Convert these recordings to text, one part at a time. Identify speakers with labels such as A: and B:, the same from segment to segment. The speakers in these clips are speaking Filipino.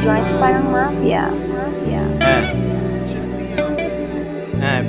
A: Joints parang mafia.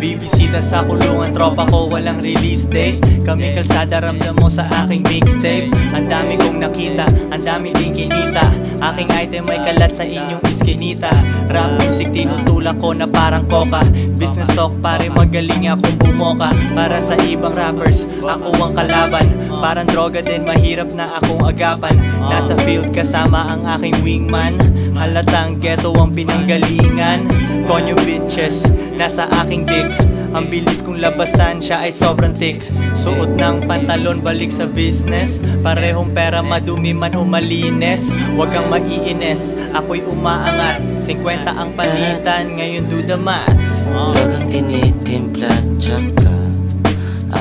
B: Bibisita sa kulungan, tropa ko walang release date. Kami kalsada, ramdam mo sa aking mixtape. Ang dami kong nakita, ang dami ding kinita. Aking item ay kalat sa inyong iskinita. Rap music tinutulak ko na parang coca. Business talk pare, magaling akong bumoka. Para sa ibang rappers, ako ang kalaban. Parang droga din, mahirap na akong agapan. Nasa field kasama ang aking wingman. Halatang ghetto ang pinanggalingan. Konyo bitches, nasa aking dick. Ang bilis kong labasan, siya ay sobrang thick. Suot ng pantalon, balik sa business. Parehong pera, madumi man o malinis. Huwag kang maiinis, ako'y umaangat. 50 ang palitan, ngayon do the math.
C: Drogang tinitimpla, tsaka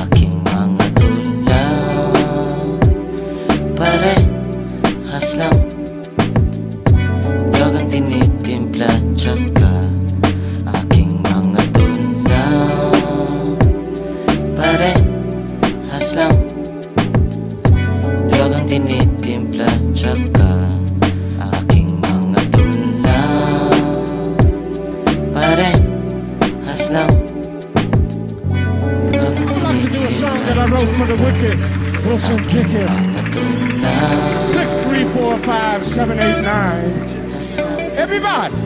C: aking mga tulaw. Parehas lang. Drogang tinitimpla, tsaka aking mga tulaw. Parehas lang. Drogang tinitimpla, tsaka aking mga tulaw. Parehas lang. Drogang tinitimpla,
D: Wilson kick it. 6, 3, 4, 5, 7, 8, 9. Everybody.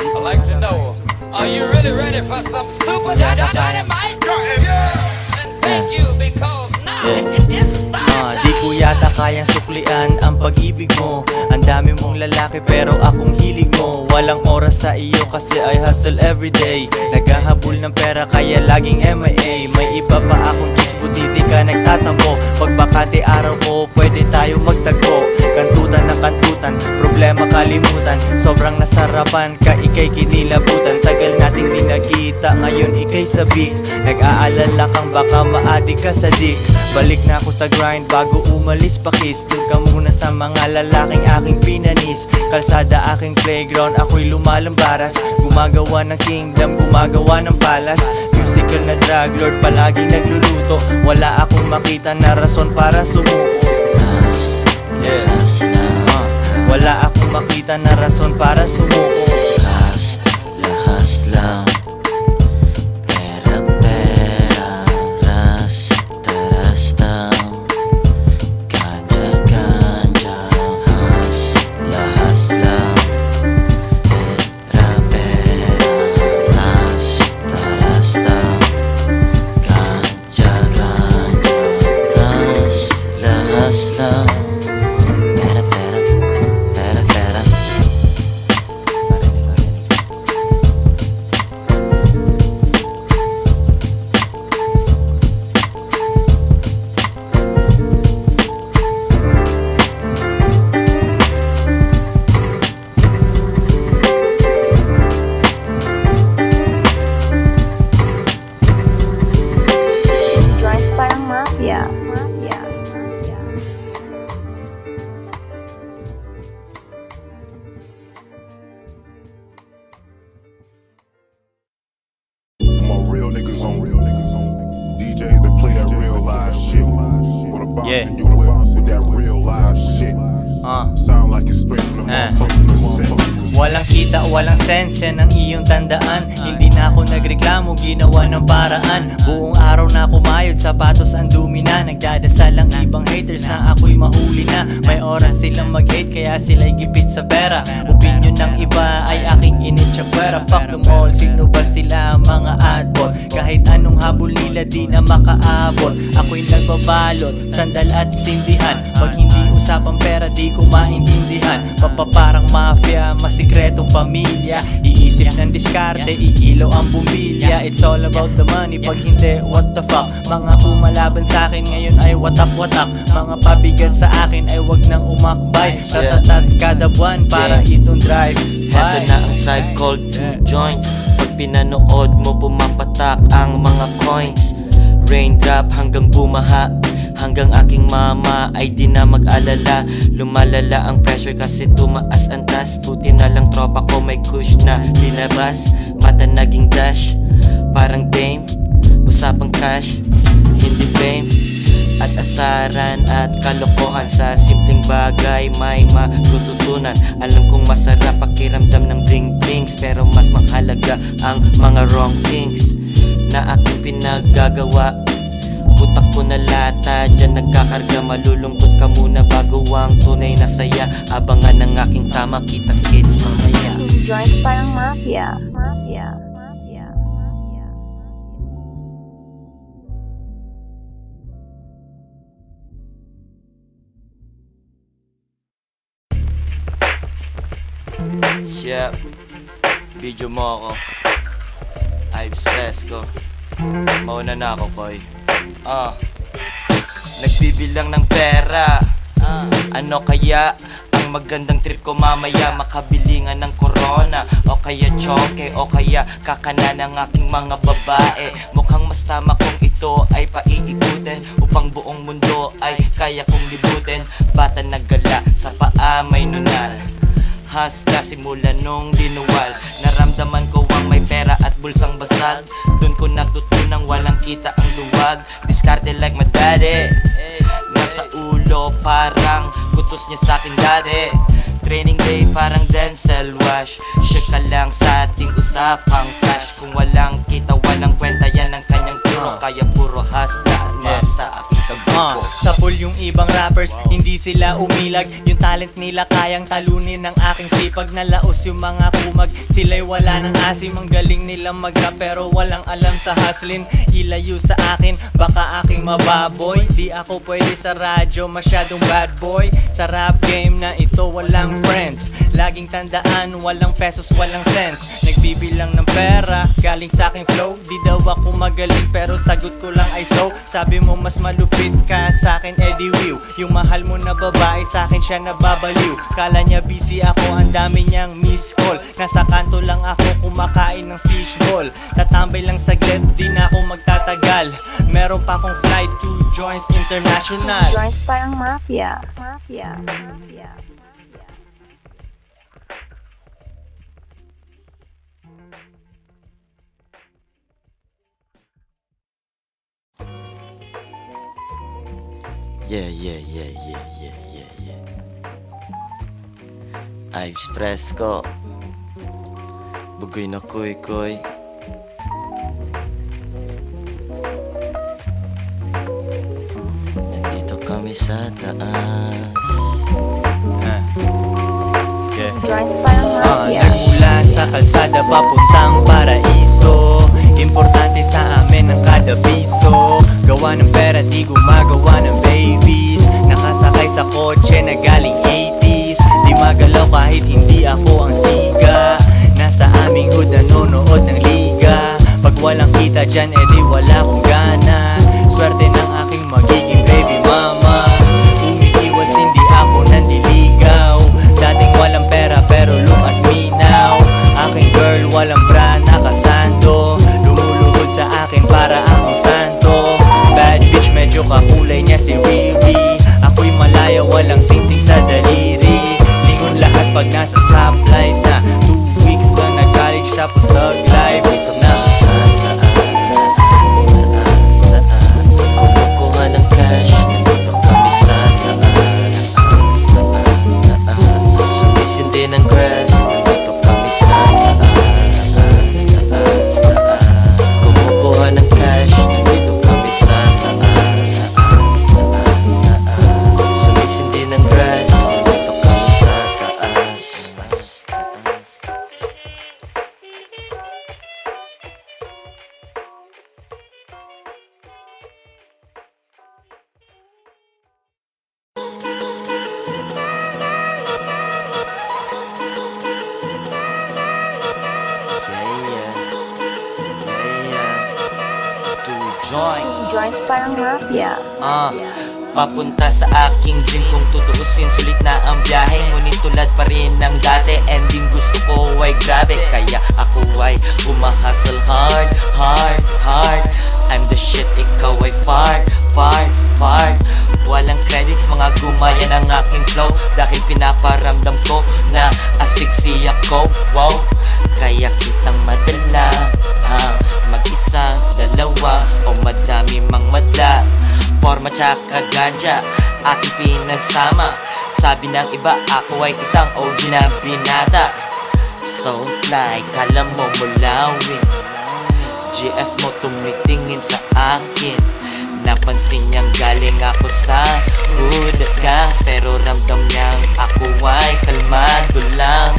E: I'd like to know, are you really ready for some super dynamite? And thank you because now it's time.
B: Di ko yata kayang suklian ang pag-ibig mo. Ang dami mong lalaki pero akong hilig mo. Walang oras sa iyo kasi I hustle everyday. Naghahabol ng pera kaya laging MIA. May iba pa akong chicks, buti di ka nagtatampo. Pag bakati araw ko, pwede tayo magtagpo. Kantutan na kantutan, problema kalimutan. Sobrang nasarapan ka, ikay kinilabutan. Tagal nating di nagkita, ngayon ikay sabik. Nag-aalala kang baka maadik ka sa dick. Balik na ako sa grind bago umalis pa kiss. Doon ka muna sa mga lalaking aking pinanis. Kalsada aking playground, ako'y lumalambaras. Gumagawa ng kingdom, gumagawa ng palace. Musical na drug lord, palaging nagluluto. Wala akong makita na rason para sumuko. Wala akong makita na rason para sumuko.
C: Lahas lang. Pera, rasta. Ganja, lahas lang. Pera, rasta. Ganja, lahas lang.
A: Joints parang mafia.
F: DJs that play that real live shit. With a bounce in your whip with that real live shit. Sound like it's straight from the motherfuckers.
B: Walang kita, walang sense, yan ang iyong tandaan. Hindi na ako nagreklamo, ginawa ng paraan. Buong araw na kumayod, sapatos ang dumi na. Nagdadasal ang ibang haters na ako'y mahuli na. May oras silang mag-hate, kaya sila'y gipit sa pera. Opinion ng iba ay aking initsapwera. Fuck them all, sino ba sila mga adbot? Kahit anong habol nila di na makaabot. Ako'y nagbabalot, sandal at sindihan. Pag hindi usapang pera di ko maintindihan. Papaparang mafia, masikretong pamilya. Iisip ng diskarte, iilaw ang bumbilya. It's all about the money, pag hindi what the fuck. Mga kumalaban sa akin ngayon ay watak-watak. Mga pabigat sa akin ay wag nang umakbay. Ratatat kada buwan para itong drive.
C: Heto na ang tribe called 2 joints. Pag pinanood mo pumapatak ang mga coins. Raindrop hanggang bumaha. Hanggang aking mama ay di na mag-alala. Lumalala ang pressure kasi tumaas ang taas. Buti na lang tropa ko may kush na linabas. Mata naging dash, parang dame. Usapang cash, hindi fame. At asaran at kalokohan. Sa simpleng bagay may matututunan. Alam kong masarap pakiramdam ng bling-blings, pero mas mahalaga ang mga wrong things na aking pinaggagawa. Utak ko na lata, dyan nagkakarga. Malulungkot ka muna bago ang tunay na saya. Abangan ng aking tama, kita kids mamaya.
A: Joints parang mafia. Mafia.
C: Yep, video mo ako. Ives Fresco. Mauna na ako, boy. Nagbibilang ng pera. Ano kaya ang magandang trip ko mamaya? Makabilingan ng corona, o kaya choke, o kaya kakana ng aking mga babae. Mukhang mas tama kung ito ay paiikutin, upang buong mundo ay kaya kong libutin. Bata nagala, sa paa may nunal. Hasta simula nung dinuwal. Naramdaman ko ang may pera at bulsang basag. Dun ko natutunang walang kita ang luwag. Diskarte like my daddy. Nasa ulo parang kutos niya sa'kin dati. Training day parang Denzel Wash. Sure ka lang sa ating usapang cash. Kung walang kita walang kwenta, yan ang kanyang turo. Kaya puro hasta, basta aking kagupo.
B: Sa pool yung ibang rappers, hindi sila umilag. Yung talent nila kayang talunin ng aking sipag. Nalaos yung mga kumag, sila'y wala ng asim. Ang galing nilang mag-rap pero walang alam sa hustlin. Ilayo sa akin, baka aking mababoy. Di ako pwede sa radyo, masyadong bad boy. Sa rap game na ito walang friends. Laging tandaan, walang pesos, walang cents. Nagbibilang ng pera, galing sa aking flow. Di daw ako magaling pero sagot ko lang ay so. Sabi mo mas malupit ka sa akin, Eddie Wiw. Yung mahal mo na babae sa akin siya nababaliw. Kala niya busy ako, ang dami niyang miss call. Nasa kanto lang ako kumakain ng fishball. Tatambay lang saglit, di na ako magtatagal. Meron pa akong flight to Joints International.
A: Joints parang mafia. Mafia. Mafia.
C: Yeah. Ives Fresco. Bugoy na koy. Nandito kami sa taas.
A: Joints parang mafia.
B: Nagmula sa kalsada papuntang paraiso. Importante sa amin ang kada piso. Gawa ng pera, di gumagawa ng babies. Nakasakay sa kotse na galing 80s. Di magalaw kahit hindi ako ang siga. Nasa aming hood nanonood ng liga. Pag walang kita dyan, edi wala akong gana. Swerte ng aking magiging baby mama. Umiiwas, hindi ako nandiligaw. Dating walang pera pero look at me now. Aking girl walang bra, nakasando. Lumuluhod sa akin para akong santo. Bad bitch, medyo kakulay niya si Riri. Ako'y malaya, walang singsing sa daliri. Lingon lahat pag nasa stoplight na. 2 weeks lang nag-college tapos thug life. Ito na
C: Sa taas. Kumukuha ng cash. Nandito kami sa taas. Sumisindi ng grass. Nandito kami sa taas. Kumukuha ng cash. Nandito kami sa taas. Sumisindi ng grass. Nandito kami sa taas.
A: Joints parang mafia.
C: Papunta sa aking dream. Kung tutuusin, sulit na ang biyahe. Ngunit tulad pa rin ng dati. Ending gusto ko ay grabe. Kaya ako ay humahustle hard. I'm the shit, ikaw ay fart. Walang credits, mga gumaya ng aking flow. Dahil pinaparamdam ko na asphyxia ko. Wow, kaya kitang madala. Mag-isa, dalawa, o madami mang madla. forma tsaka ganja aking pinagsama. Sabi ng iba ako ay isang OG na binata. So fly, kala mo mulawin. GF mo tumitingin sa akin. Napansin niyang galing ako sa hood gangs, pero ramdam niyang ako ay kalmado lang.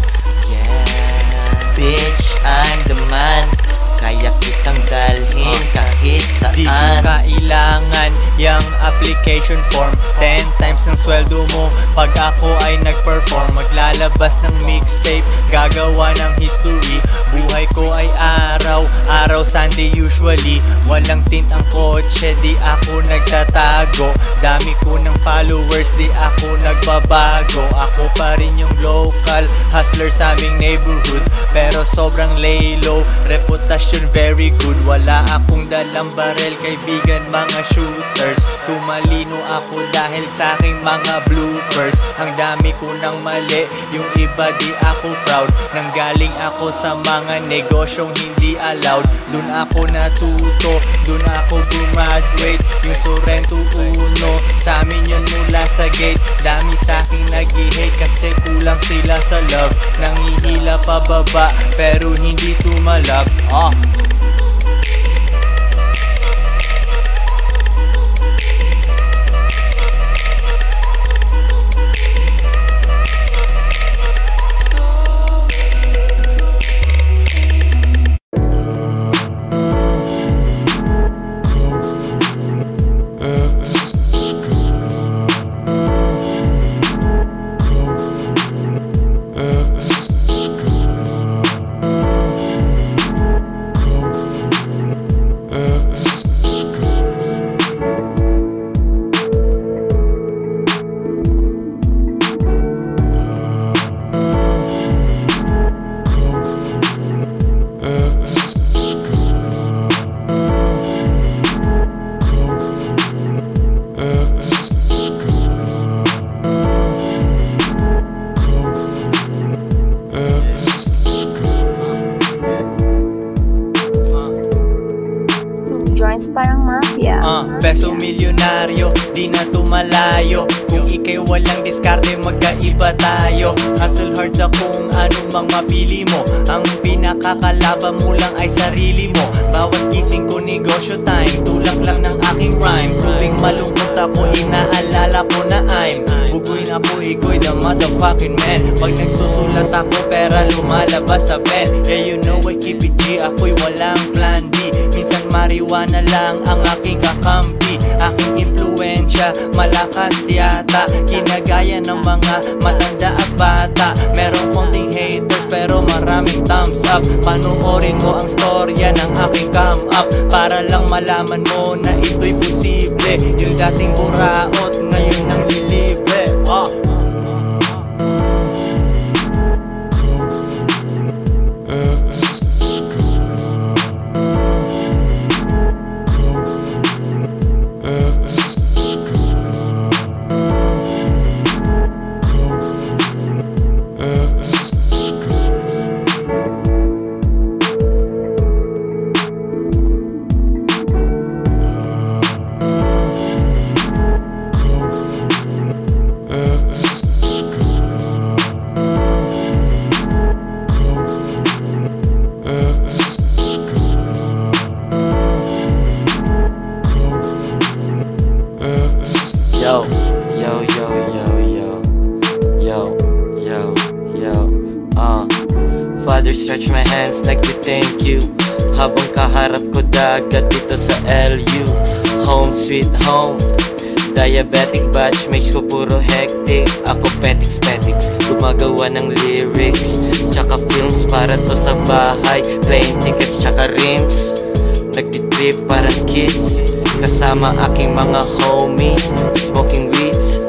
C: Yeah, bitch, I'm the man. Kaya kitang dalhin kahit saan.
B: Di ko kailangan yung application form. 10 times ng sweldo mo pag ako ay nag-perform. Maglalabas ng mixtape, gagawa ng history. Buhay ko ay araw Sunday usually. Walang tint ang kotse, di ako nagtatago. Dami ko ng followers, di ako nagbabago. Ako pa rin yung local hustler sa aming neighborhood, pero sobrang lay low, reputasyon very good. Wala akong dalang barel, kaibigan mga shooters. Tumalino ako dahil sa aking mga bloopers. Ang dami ko ng mali, yung iba di ako proud. Nanggaling ako sa mga negosyong hindi allowed. Dun ako natuto, dun ako graduate. Yung Sorrento Uno, sa amin yun mula sa gate. Dami sa akin nag-hate kasi kulang sila sa love. Nangihila pababa pero hindi tumalab.
A: Joints parang mafia.
B: Peso milyonaryo, di na tumalayo. Kung ikay walang diskarte, magkaiba tayo. Hustle hard sa kung anong mang mapili mo. Ang pinakakalaban mo lang ay sarili mo. Bawat gising ko negosyo time, tulak lang ng aking rhyme. Tuwing malungkot ako, inaalala ko na I'm bugoy na ako, iko'y the motherfucking man. Pag nagsusulat ako, pera lumalabas sa pen. Yeah, you know I keep it G, ako'y walang plan B. Minsan marijuana lang ang aking kakampi. Aking impluensya, malakas yata. Kinagaya ng mga matanda at bata. Meron konting haters pero maraming thumbs up. Panoorin mo ang storya ng aking come up, para lang malaman mo na ito'y posible. Yung dating buraot, ngayon ang lilibre. Father, stretch my hands like we thank you. Habang kaharap ko dagat dito sa LU. Home sweet home. Diabetic batch, makes ko puro hectic. Ako petiks, gumagawa ng lyrics tsaka films para to sa bahay. Plane tickets tsaka rims. Nagtitrip parang kids kasama aking mga homies. Smoking weeds,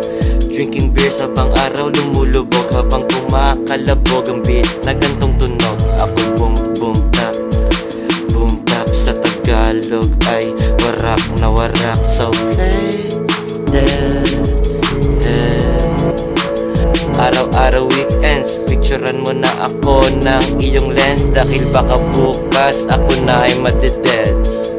B: drinking beers habang araw lumulubog. Habang kumakalabog ang beat na gantong tunog. Ako'y boom boom tap, boom tap. Sa Tagalog ay warak na warak. So faded. Araw-araw weekends, picturean mo na ako ng iyong lens. Dahil baka bukas ako na ay madededs.